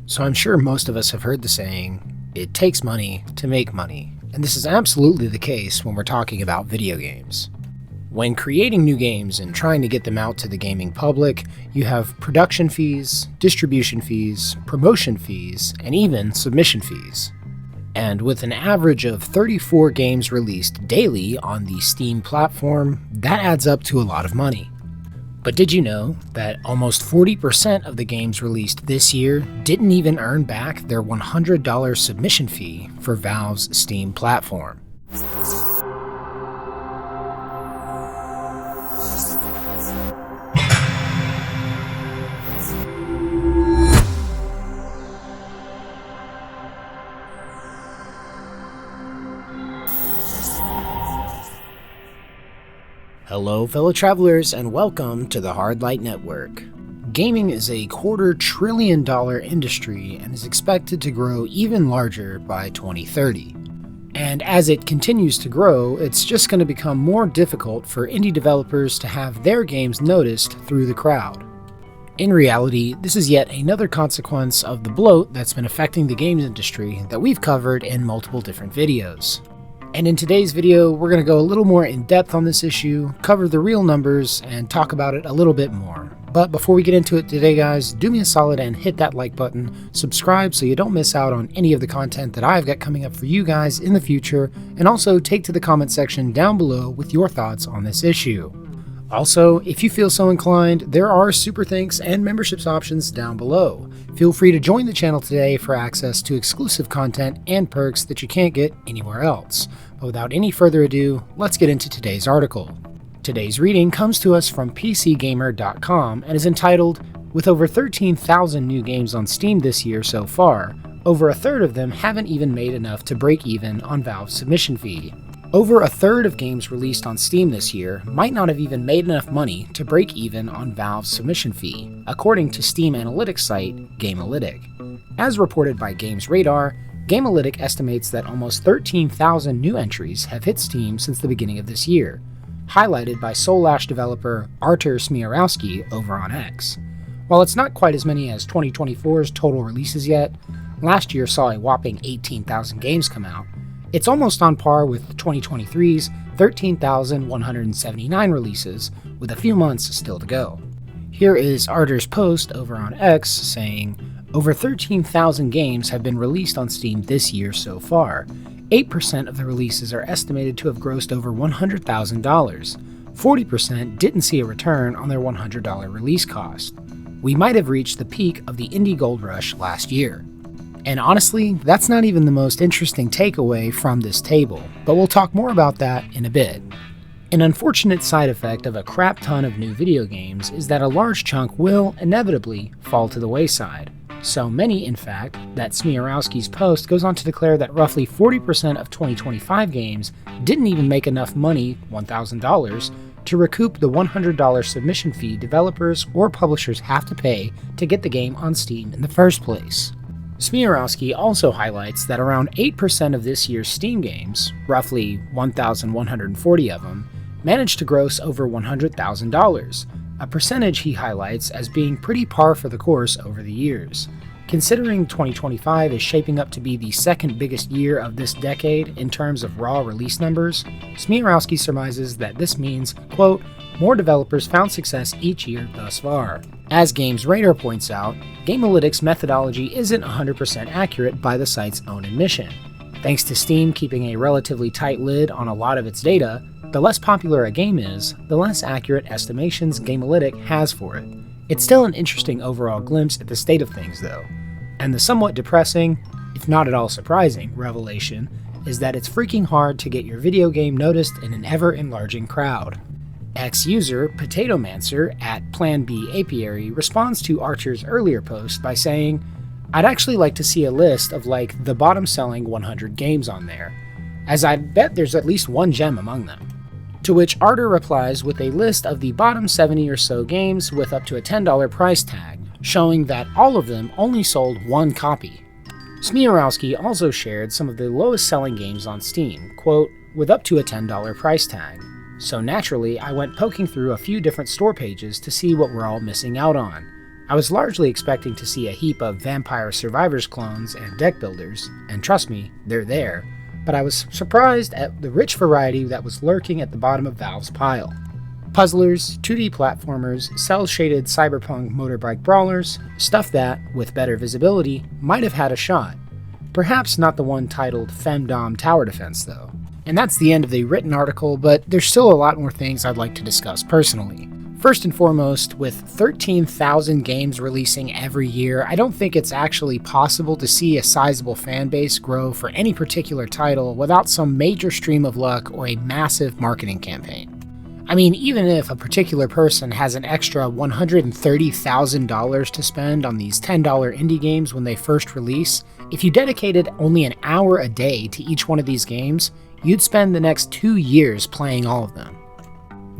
So I'm sure most of us have heard the saying, it takes money to make money, and this is absolutely the case when we're talking about video games. When creating new games and trying to get them out to the gaming public, you have production fees, distribution fees, promotion fees, and even submission fees. And with an average of 34 games released daily on the Steam platform, that adds up to a lot of money. But did you know that almost 40% of the games released this year didn't even earn back their $100 submission fee for Valve's Steam platform? Hello fellow travelers and welcome to the Hard Light Network. Gaming is a $250 billion industry and is expected to grow even larger by 2030. And as it continues to grow, it's just going to become more difficult for indie developers to have their games noticed through the crowd. In reality, this is yet another consequence of the bloat that's been affecting the games industry that we've covered in multiple different videos. And in today's video, we're going to go a little more in depth on this issue, cover the real numbers, and talk about it a little bit more. But before we get into it today, guys, do me a solid and hit that like button, subscribe so you don't miss out on any of the content that I've got coming up for you guys in the future, and also take to the comment section down below with your thoughts on this issue. Also, if you feel so inclined, there are super thanks and memberships options down below. Feel free to join the channel today for access to exclusive content and perks that you can't get anywhere else. But without any further ado, let's get into today's article. Today's reading comes to us from PCGamer.com and is entitled, "With over 13,000 new games on Steam this year so far, over a third of them haven't even made enough to break even on Valve's submission fee." Over a third of games released on Steam this year might not have even made enough money to break even on Valve's submission fee, according to Steam analytics site Gamealytic. As reported by GamesRadar, Gamealytic estimates that almost 13,000 new entries have hit Steam since the beginning of this year, highlighted by Soul Ash developer Artur Smiarowski over on X. While it's not quite as many as 2024's total releases yet, last year saw a whopping 18,000 games come out. It's almost on par with 2023's 13,179 releases, with a few months still to go. Here is Artur's post over on X saying, "Over 13,000 games have been released on Steam this year so far. 8% of the releases are estimated to have grossed over $100,000. 40% didn't see a return on their $100 release cost. We might have reached the peak of the indie gold rush last year." And honestly, that's not even the most interesting takeaway from this table, but we'll talk more about that in a bit. An unfortunate side effect of a crap ton of new video games is that a large chunk will inevitably fall to the wayside. So many, in fact, that Smiarowski's post goes on to declare that roughly 40% of 2025 games didn't even make enough money, $1,000, to recoup the $100 submission fee developers or publishers have to pay to get the game on Steam in the first place. Smiarowski also highlights that around 8% of this year's Steam games, roughly 1,140 of them, managed to gross over $100,000, a percentage he highlights as being pretty par for the course over the years. Considering 2025 is shaping up to be the second biggest year of this decade in terms of raw release numbers, Smiarowski surmises that this means, quote, "more developers found success each year thus far." As GamesRadar points out, Gamealytic's methodology isn't 100% accurate by the site's own admission. Thanks to Steam keeping a relatively tight lid on a lot of its data, the less popular a game is, the less accurate estimations Gamealytic has for it. It's still an interesting overall glimpse at the state of things though, and the somewhat depressing, if not at all surprising, revelation is that it's freaking hard to get your video game noticed in an ever-enlarging crowd. Ex-user Potatomancer at Plan B Apiary responds to Artur's earlier post by saying, "I'd actually like to see a list of like the bottom-selling 100 games on there, as I bet there's at least one gem among them." To which Artur replies with a list of the bottom 70 or so games with up to a $10 price tag, showing that all of them only sold one copy. Smiarowski also shared some of the lowest selling games on Steam, quote, "with up to a $10 price tag. So naturally, I went poking through a few different store pages to see what we're all missing out on. I was largely expecting to see a heap of Vampire Survivors clones and deck builders, and trust me, they're there, but I was surprised at the rich variety that was lurking at the bottom of Valve's pile. Puzzlers, 2D platformers, cel-shaded cyberpunk motorbike brawlers, stuff that, with better visibility, might have had a shot. Perhaps not the one titled Femdom Tower Defense though. And that's the end of the written article, but there's still a lot more things I'd like to discuss personally. First and foremost, with 13,000 games releasing every year, I don't think it's actually possible to see a sizable fan base grow for any particular title without some major stream of luck or a massive marketing campaign. I mean, even if a particular person has an extra $130,000 to spend on these $10 indie games when they first release, if you dedicated only an hour a day to each one of these games, you'd spend the next 2 years playing all of them.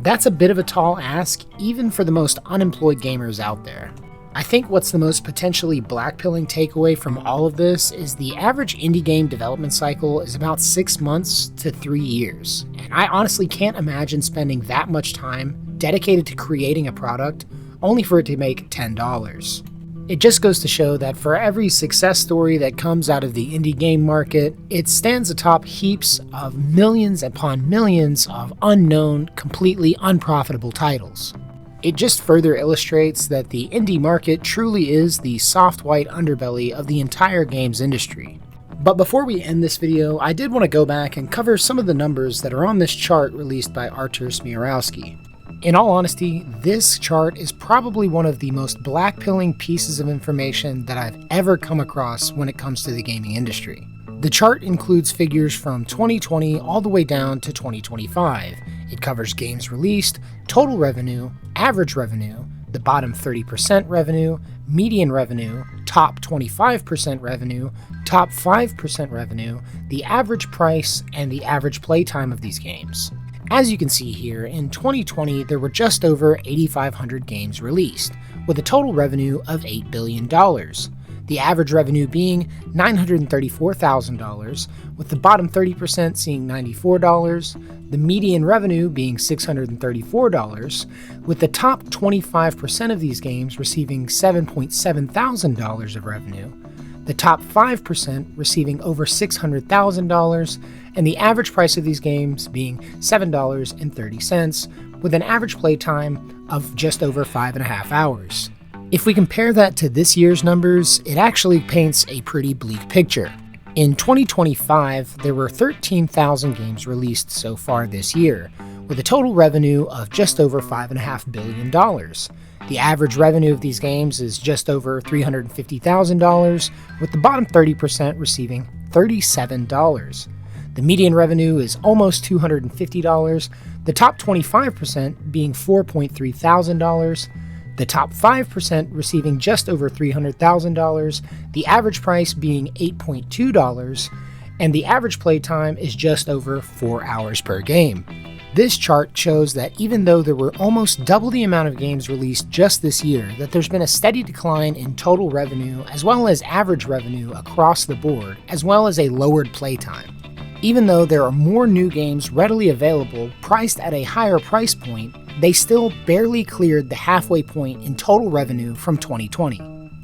That's a bit of a tall ask, even for the most unemployed gamers out there. I think what's the most potentially blackpilling takeaway from all of this is the average indie game development cycle is about 6 months to 3 years, and I honestly can't imagine spending that much time dedicated to creating a product only for it to make $10. It just goes to show that for every success story that comes out of the indie game market, it stands atop heaps of millions upon millions of unknown, completely unprofitable titles. It just further illustrates that the indie market truly is the soft white underbelly of the entire games industry. But before we end this video, I did want to go back and cover some of the numbers that are on this chart released by Artur Smiarowski. In all honesty, this chart is probably one of the most blackpilling pieces of information that I've ever come across when it comes to the gaming industry. The chart includes figures from 2020 all the way down to 2025. It covers games released, total revenue, average revenue, the bottom 30% revenue, median revenue, top 25% revenue, top 5% revenue, the average price, and the average playtime of these games. As you can see here, in 2020 there were just over 8,500 games released, with a total revenue of $8 billion. The average revenue being $934,000, with the bottom 30% seeing $94, the median revenue being $634, with the top 25% of these games receiving $7.7 thousand of revenue, the top 5% receiving over $600,000, and the average price of these games being $7.30, with an average playtime of just over 5.5 hours. If we compare that to this year's numbers, it actually paints a pretty bleak picture. In 2025, there were 13,000 games released so far this year, with a total revenue of just over $5.5 billion. The average revenue of these games is just over $350,000, with the bottom 30% receiving $37. The median revenue is almost $250, the top 25% being $4.3 thousand, the top 5% receiving just over $300,000, the average price being $8.2, and the average playtime is just over 4 hours per game. This chart shows that even though there were almost double the amount of games released just this year, that there's been a steady decline in total revenue as well as average revenue across the board, as well as a lowered playtime. Even though there are more new games readily available, priced at a higher price point, they still barely cleared the halfway point in total revenue from 2020.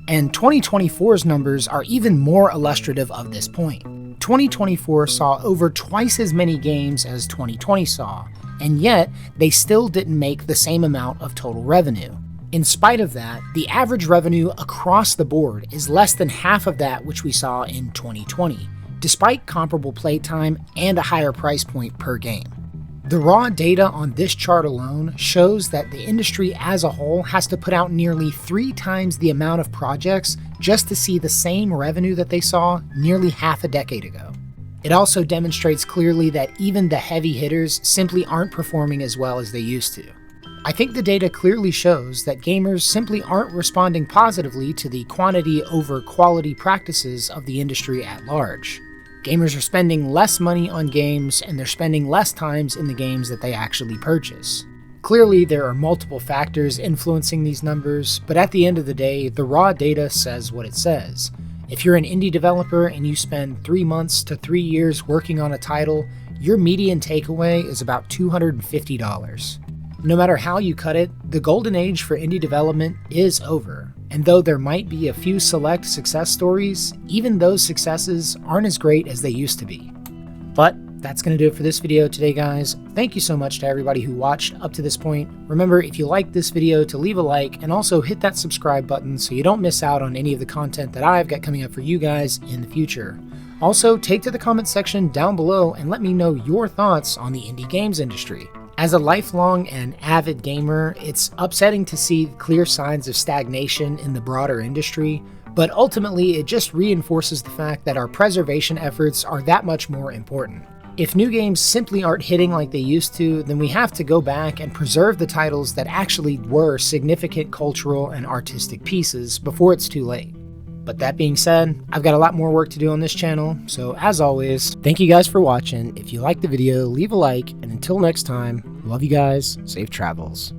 And 2024's numbers are even more illustrative of this point. 2024 saw over twice as many games as 2020 saw, and yet they still didn't make the same amount of total revenue. In spite of that, the average revenue across the board is less than half of that which we saw in 2020, despite comparable playtime and a higher price point per game. The raw data on this chart alone shows that the industry as a whole has to put out nearly 3 times the amount of projects just to see the same revenue that they saw nearly half a decade ago. It also demonstrates clearly that even the heavy hitters simply aren't performing as well as they used to. I think the data clearly shows that gamers simply aren't responding positively to the quantity over quality practices of the industry at large. Gamers are spending less money on games, and they're spending less times in the games that they actually purchase. Clearly, there are multiple factors influencing these numbers, but at the end of the day, the raw data says what it says. If you're an indie developer and you spend 3 months to 3 years working on a title, your median takeaway is about $250. No matter how you cut it, the golden age for indie development is over. And though there might be a few select success stories, even those successes aren't as great as they used to be. But that's going to do it for this video today, guys. Thank you so much to everybody who watched up to this point. Remember, if you liked this video, to leave a like and also hit that subscribe button so you don't miss out on any of the content that I've got coming up for you guys in the future. Also, take to the comment section down below and let me know your thoughts on the indie games industry. As a lifelong and avid gamer, it's upsetting to see clear signs of stagnation in the broader industry, but ultimately it just reinforces the fact that our preservation efforts are that much more important. If new games simply aren't hitting like they used to, then we have to go back and preserve the titles that actually were significant cultural and artistic pieces before it's too late. But that being said, I've got a lot more work to do on this channel, so as always, thank you guys for watching. If you liked the video, leave a like, and until next time, love you guys, safe travels.